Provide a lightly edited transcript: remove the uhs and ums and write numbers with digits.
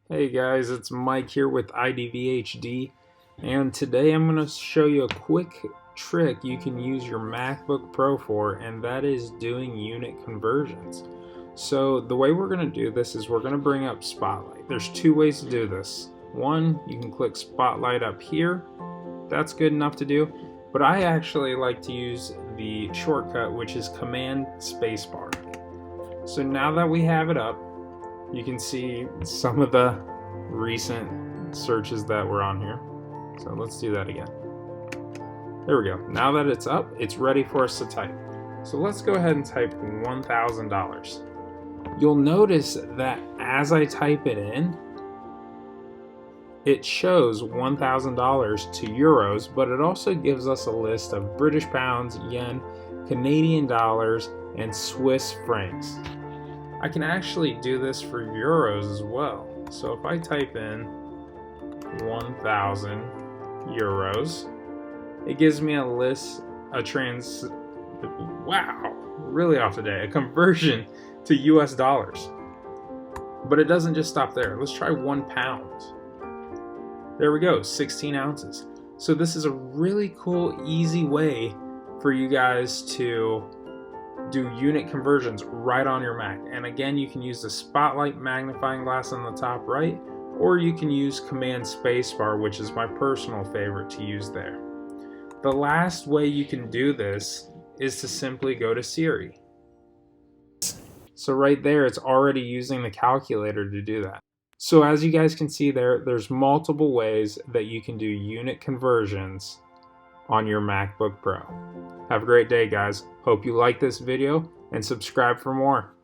Hey guys, it's Mike here with IDVHD, and today I'm going to show you a quick trick you can use your MacBook Pro for, and that is doing unit conversions. So the way we're going to do this is we're going to bring up Spotlight. There's two ways to do this. One, you can click Spotlight up here. That's good enough to do, but I actually like to use the shortcut, which is Command Spacebar. So now that we have it up, you can see some of the recent searches that were on here. So let's do that again. There we go. Now that it's up, it's ready for us to type. So let's go ahead and type $1,000. You'll notice that as I type it in, it shows $1,000 to euros, but it also gives us a list of British pounds, yen, Canadian dollars, and Swiss francs. I can actually do this for euros as well. So if I type in 1,000 euros, it gives me a list, wow, really off today, a conversion to US dollars. But it doesn't just stop there. Let's try 1 pound. There we go, 16 ounces. So this is a really cool, easy way for you guys to do unit conversions right on your Mac. And again, you can use the Spotlight magnifying glass on the top right, or you can use Command Spacebar, which is my personal favorite to use there. The last way you can do this is to simply go to Siri. So right there, it's already using the calculator to do that. So as you guys can see there's multiple ways that you can do unit conversions on your MacBook Pro. Have a great day, guys. Hope you like this video and subscribe for more.